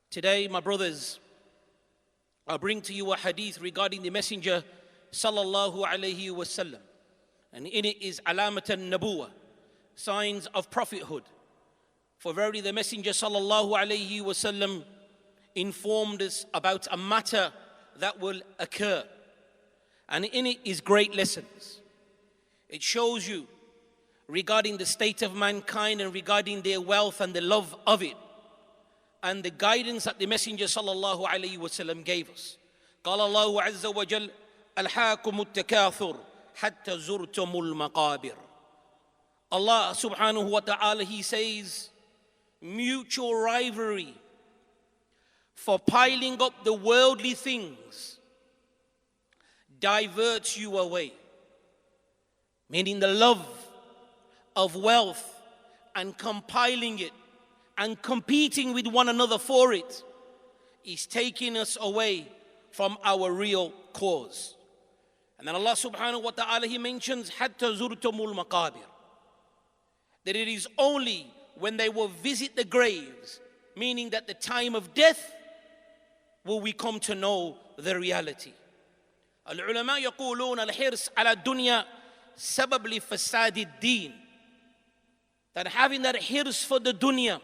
Today, my brothers, I bring to you a hadith regarding the Messenger sallallahu alayhi wasallam, and in it is alamat al-nabuwa, signs of prophethood. For verily the Messenger sallallahu alayhi wasallam informed us about a matter that will occur, and in it is great lessons. It shows you regarding the state of mankind and regarding their wealth and the love of it, and the guidance that the Messenger sallallahu alayhi wasallam gave us. قال الله عز وجل ألهاكم التكاثر حتى زرتم المقابر. Allah subhanahu wa ta'ala, He says, mutual rivalry for piling up the worldly things diverts you away. Meaning the love of wealth and compiling it and competing with one another for it is taking us away from our real cause. And then Allah subhanahu wa ta'ala, He mentions حَتَّى زُرْتُمُ الْمَقَابِرِ, that it is only when they will visit the graves, meaning that the time of death, will we come to know the reality. العلماء يقولون الحرص على الدنيا سبب لفساد الدين. That having that hirs for the dunya,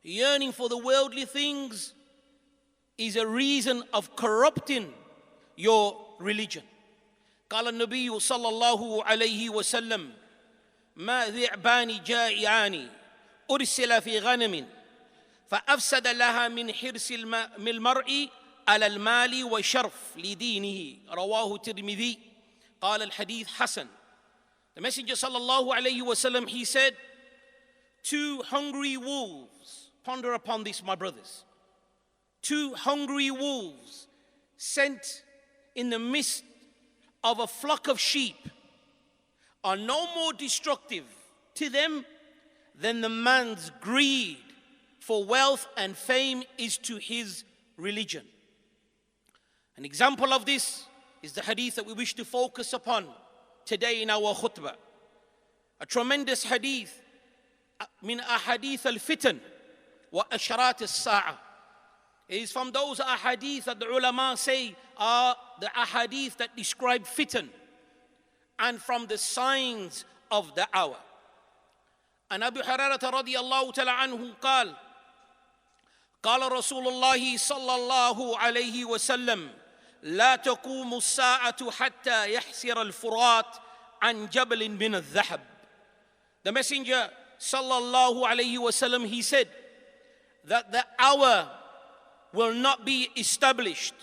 yearning for the worldly things, is a reason of corrupting your religion. قال النبي صلى الله عليه وسلم ما ذئبان جائعان أرسل في غنم فأفسد لها من حرص المرء على المال وشرف لدينه رواه الترمذي قال الحديث حسن. The Messenger sallallahu alayhi wasallam, he said, two hungry wolves, ponder upon this, my brothers, two hungry wolves sent in the midst of a flock of sheep are no more destructive to them than the man's greed for wealth and fame is to his religion. An example of this is the hadith that we wish to focus upon today in our khutbah. A tremendous hadith min ahadith al-fitan wa asharat al-sa'a. It is from those ahadith that the ulama say are the ahadith that describe fitan and from the signs of the hour. And Abu Hurairah radiyallahu ta'ala anhu قال قال رسول الله صلى الله عليه وسلم لا تقوم الساعة حتى يحسر الفرات عن جبل من الذهب. The Messenger sallallahu alayhi wasallam, he said that the hour will not be established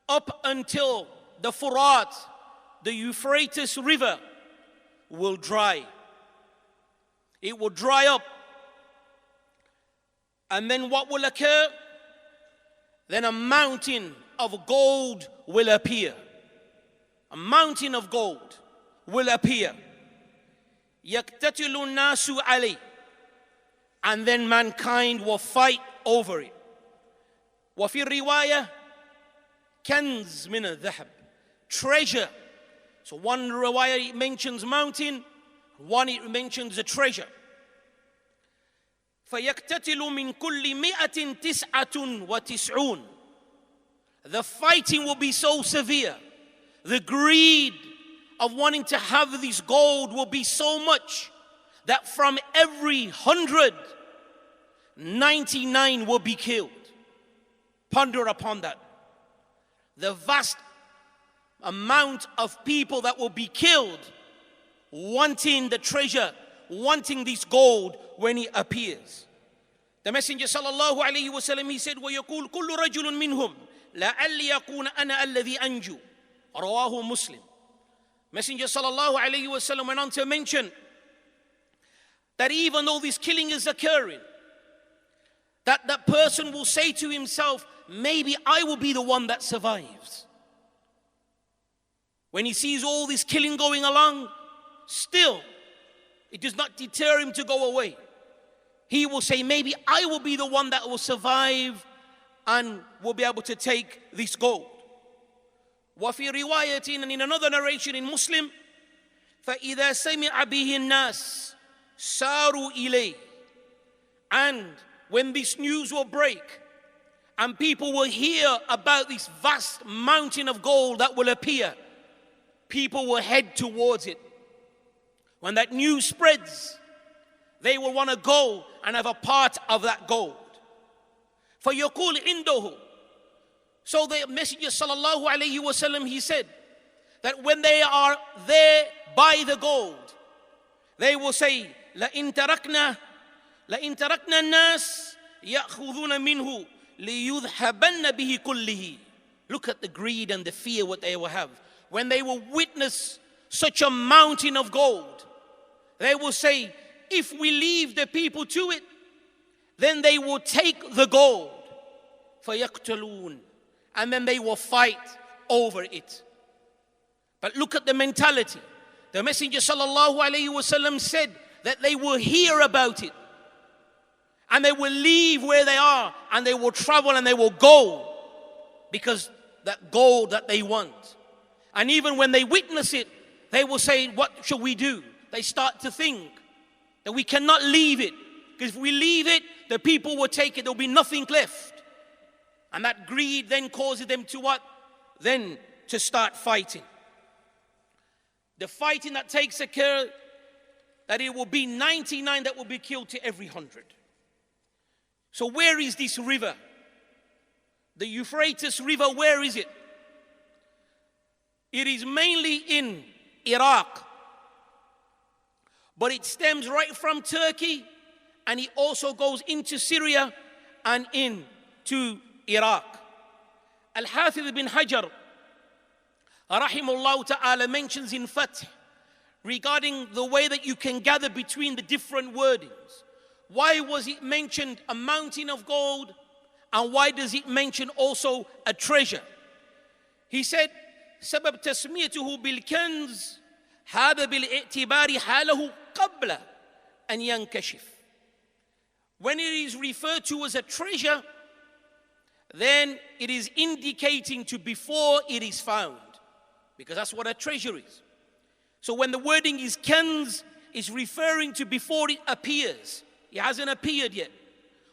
up until the Furat, the Euphrates river, will dry. It will dry up. And then what will occur? Then a mountain of gold will appear. A mountain of gold will appear. يَقْتَتِلُ النَّاسُ عَلَيْهِ. And then mankind will fight over it. وَفِي الرِّوَايَةِ كَنْزٍ مِنَ الذَّهَبِ. Treasure. So one riwayah it mentions mountain, one it mentions a treasure. فَيَقْتَتِلُ مِنْ كُلِّ مِئَةٍ تِسْعَةٌ وَتِسْعُونَ. The fighting will be so severe. The greed of wanting to have this gold will be so much that from every 100, 99 will be killed. Ponder upon that. The vast amount of people that will be killed wanting the treasure, wanting this gold when it appears. The Messenger sallallahu alayhi wa sallam, he said, وَيَقُولُ كُلُّ رَجُلٌ مِّنْهُمْ لَعَلِّ يَكُونَ أَنَا الَّذِي أَنْجُو رواه Muslim. Messenger sallallahu alayhi wa sallam went on to mention that even though this killing is occurring, that person will say to himself, maybe I will be the one that survives. When he sees all this killing going along, still, it does not deter him to go away. He will say, maybe I will be the one that will survive and will be able to take this gold. وفي رواية, and in another narration in Muslim, فإذا سمع به الناس ساروا إليه. And when this news will break and people will hear about this vast mountain of gold that will appear, people will head towards it. When that news spreads, they will want to go and have a part of that gold. فَيَقُولْ عِنْدَهُ. So the Messenger sallallahu alayhi wa sallam, he said that when they are there by the gold, they will say, لَإِن تَرَكْنَا النَّاسِ يَأْخُذُونَ مِنْهُ لِيُذْهَبَنَّ بِهِ كُلِّهِ. Look at the greed and the fear what they will have. When they will witness such a mountain of gold, they will say, if we leave the people to it, then they will take the gold. فَيَقْتَلُونَ. And then they will fight over it. But look at the mentality. The Messenger sallallahu alayhi wa sallam said that they will hear about it. And they will leave where they are and they will travel and they will go because that gold that they want. And even when they witness it, they will say, what shall we do? They start to think that we cannot leave it, because if we leave it, the people will take it, there will be nothing left. And that greed then causes them to what? Then to start fighting. The fighting that takes occur, that it will be 99 that will be killed to every 100. So where is this river? The Euphrates River, where is it? It is mainly in Iraq. But it stems right from Turkey, and it also goes into Syria and into Iraq. Al-Hafiz ibn Hajar, rahimahullah ta'ala, mentions in Fath regarding the way that you can gather between the different wordings. Why was it mentioned a mountain of gold, and why does it mention also a treasure? He said, سبب تسميته بالكنز هذا بالاعتبار حاله قبل أن ينكشف. When it is referred to as a treasure, then it is indicating to before it is found, because that's what a treasure is. So when the wording is kanz, it's referring to before it appears. It hasn't appeared yet.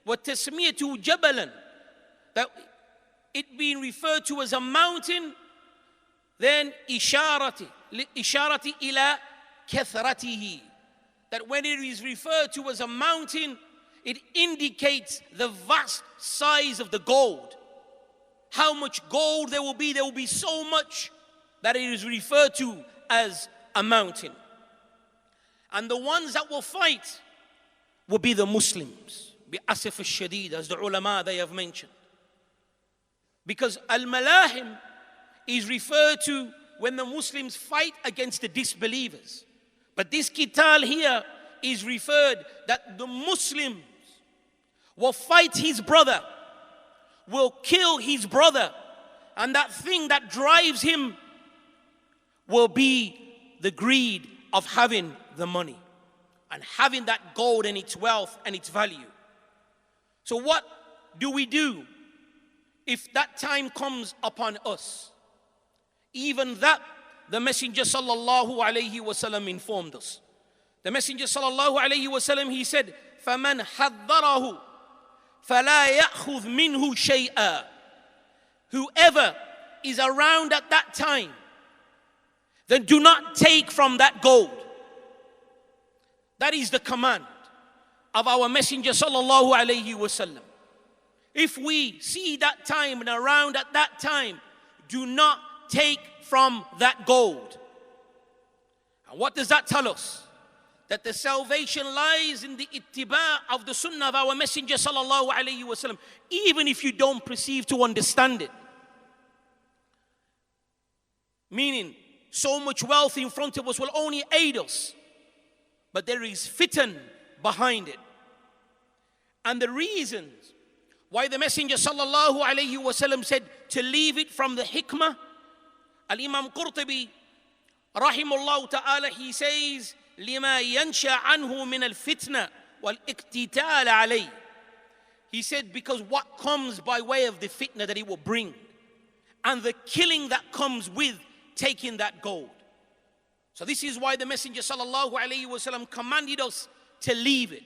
وَتَسْمِيَةُ جَبَلًا, that it being referred to as a mountain, then إِشَارَةِ إِلَى كَثْرَتِهِ, that when it is referred to as a mountain, it indicates the vast size of the gold. How much gold there will be so much that it is referred to as a mountain. And the ones that will fight will be the Muslims, بِأَسِفِ الشَّدِيدِ, as the ulama they have mentioned. Because al-malahim is referred to when the Muslims fight against the disbelievers. But this qital here is referred that the Muslims will fight his brother, will kill his brother, and that thing that drives him will be the greed of having the money and having that gold and its wealth and its value. So what do we do if that time comes upon us? Even that, the Messenger sallallahu alayhi wasallam informed us. The Messenger sallallahu alayhi wasallam, he said, فَمَنْ حَذَّرَهُ فَلَا يَأْخُذْ مِنْهُ شَيْئًا. Whoever is around at that time, then do not take from that gold. That is the command of our Messenger sallallahu alayhi wasallam. If we see that time and around at that time, do not take from that gold. And what does that tell us? That the salvation lies in the ittiba of the sunnah of our Messenger sallallahu alayhi wasallam, even if you don't perceive to understand it. Meaning, so much wealth in front of us will only aid us, but there is fitan behind it. And the reasons why the Messenger sallallahu alayhi wasallam said to leave it from the hikmah, Al-Imam Qurtubi rahimahullah ta'ala, he says, لما ينشأ عنه من الفتنة والاقتتال عليه. He said, because what comes by way of the fitna that it will bring, and the killing that comes with taking that gold. So this is why the Messenger sallallahu alayhi wasallam commanded us to leave it.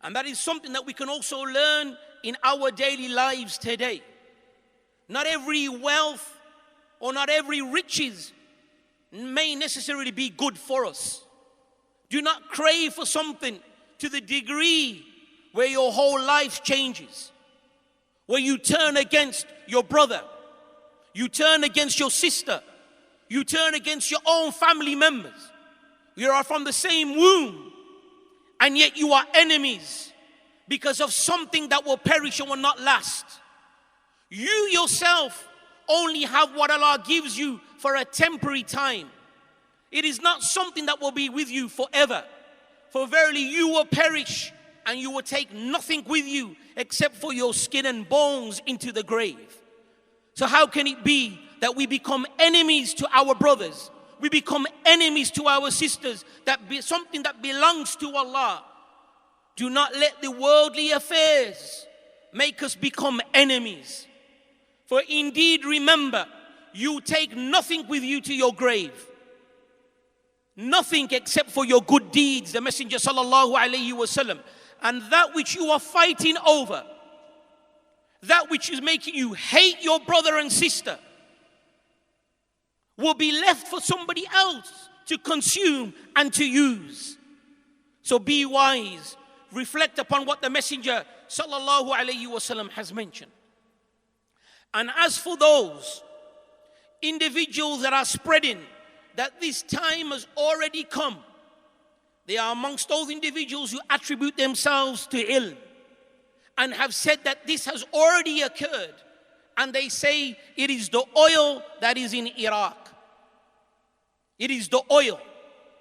And that is something that we can also learn in our daily lives today. Not every wealth or not every riches may necessarily be good for us. Do not crave for something to the degree where your whole life changes, where you turn against your brother, you turn against your sister, you turn against your own family members. You are from the same womb, and yet you are enemies because of something that will perish and will not last. You yourself only have what Allah gives you for a temporary time. It is not something that will be with you forever. For verily you will perish, and you will take nothing with you except for your skin and bones into the grave. So how can it be that we become enemies to our brothers? We become enemies to our sisters. That be something that belongs to Allah. Do not let the worldly affairs make us become enemies. For indeed, remember, you take nothing with you to your grave. Nothing except for your good deeds, the Messenger sallallahu alaihi wasallam. And that which you are fighting over, that which is making you hate your brother and sister, will be left for somebody else to consume and to use. So be wise. Reflect upon what the Messenger sallallahu alaihi wasallam has mentioned. And as for those individuals that are spreading that this time has already come, they are amongst those individuals who attribute themselves to ilm and have said that this has already occurred. And they say it is the oil that is in Iraq. It is the oil.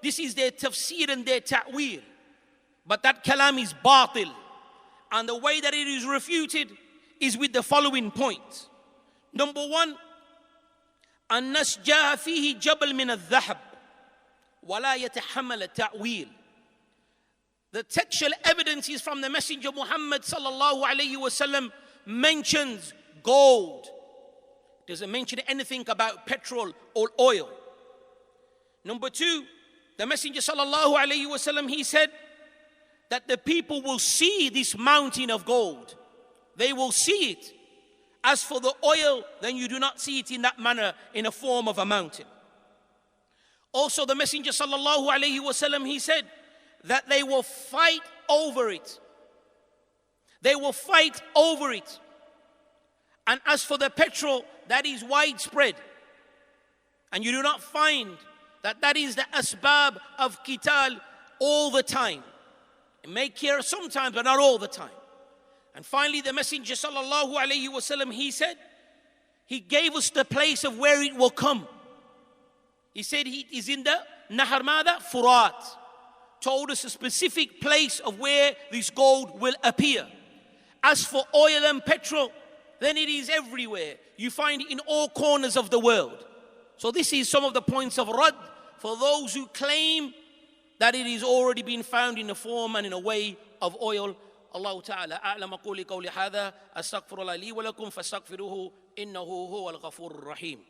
This is their tafsir and their ta'wil. But that kalam is batil. And the way that it is refuted is with the following points. Number one, الناس جاء فيه جبل من الذهب ولا يتحمل التأويل. The textual evidence is from the Messenger Muhammad sallallahu alayhi wasallam mentions gold. Doesn't mention anything about petrol or oil. Number two, the Messenger sallallahu alayhi wasallam, he said that the people will see this mountain of gold. They will see it. As for the oil, then you do not see it in that manner, in a form of a mountain. Also, the Messenger sallallahu alaihi wasallam, he said that they will fight over it. They will fight over it. And as for the petrol, that is widespread. And you do not find that that is the asbab of qital all the time. It may occur sometimes, but not all the time. And finally, the Messenger sallallahu alaihi wasallam, he said, he gave us the place of where it will come. He said it is in the Nahar Mada Furat. Told us a specific place of where this gold will appear. As for oil and petrol, then it is everywhere. You find it in all corners of the world. So this is some of the points of Rad for those who claim that it is already been found in a form and in a way of oil. الله تعالى أعلم قولي قولي هذا أستغفر الله لي ولكم فاستغفروه إنه هو الغفور الرحيم.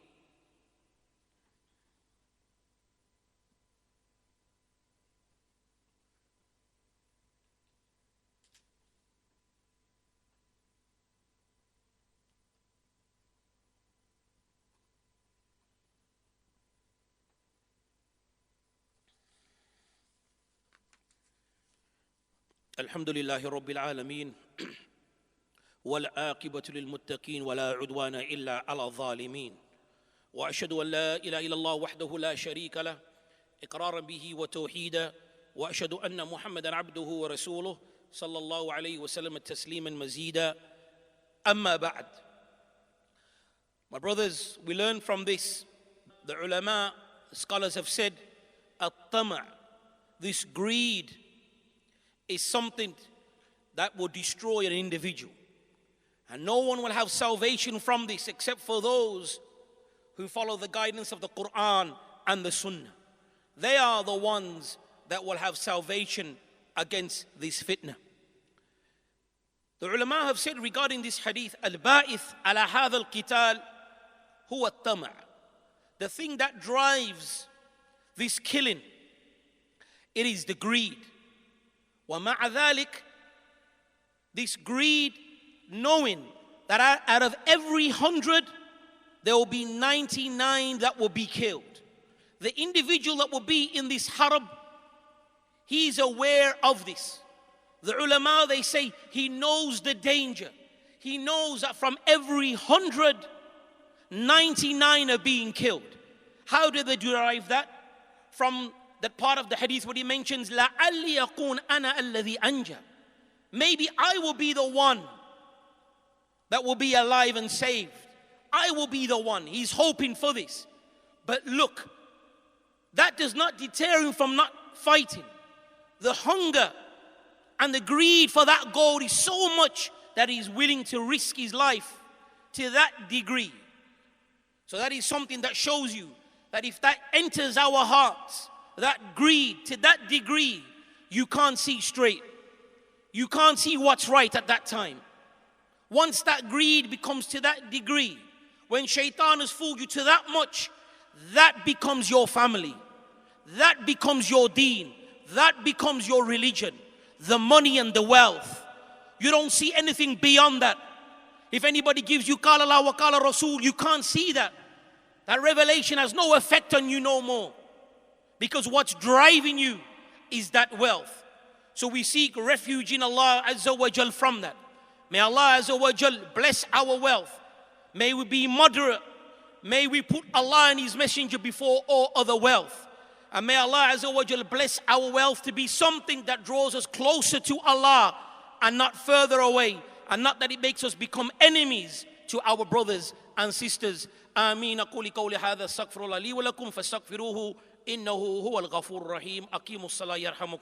الحمد لله رب العالمين والعاقبة للمتقين ولا عدوان إلا على الظالمين وأشهد أن لا إله إلا الله وحده لا شريك له إقرارا به وتوحيدا وأشهد أن محمدا عبده ورسوله صلى الله عليه وسلم تسليما مزيدا أما بعد. My brothers, we learn from this, the ulama, scholars have said, at-tama', this greed is something that will destroy an individual. And no one will have salvation from this except for those who follow the guidance of the Quran and the Sunnah. They are the ones that will have salvation against this fitna. The ulama have said regarding this hadith, al-ba'ith ala hadha al-qital huwa at-tama'. The thing that drives this killing, it is the greed. وَمَعَ ذَلِكَ This greed, knowing that out of every 100, there will be 99 that will be killed. The individual that will be in this harb, he's aware of this. The ulama, they say, he knows the danger. He knows that from every 100, 99 are being killed. How do they derive that? From that part of the hadith where he mentions, لَعَلِّ يَكُونَ أَنَا الَّذِي أَنْجَى. Maybe I will be the one that will be alive and saved. I will be the one. He's hoping for this. But look, that does not deter him from not fighting. The hunger and the greed for that goal is so much that he's willing to risk his life to that degree. So that is something that shows you that if that enters our hearts, that greed to that degree, you can't see straight. You can't see what's right at that time. Once that greed becomes to that degree, when shaitan has fooled you to that much, that becomes your family. That becomes your deen. That becomes your religion. The money and the wealth. You don't see anything beyond that. If anybody gives you Qala Allah wa Qala Rasul, you can't see that. That revelation has no effect on you no more. Because what's driving you is that wealth. So we seek refuge in Allah Azza wa Jal from that. May Allah Azza wa Jal bless our wealth. May we be moderate. May we put Allah and His Messenger before all other wealth. And may Allah Azza wa Jal bless our wealth to be something that draws us closer to Allah and not further away. And not that it makes us become enemies to our brothers and sisters. آمين أقول قولي هذا استغفر الله لي ولكم فاستغفروه إنه هو الغفور الرحيم أقيموا الصلاة يرحمكم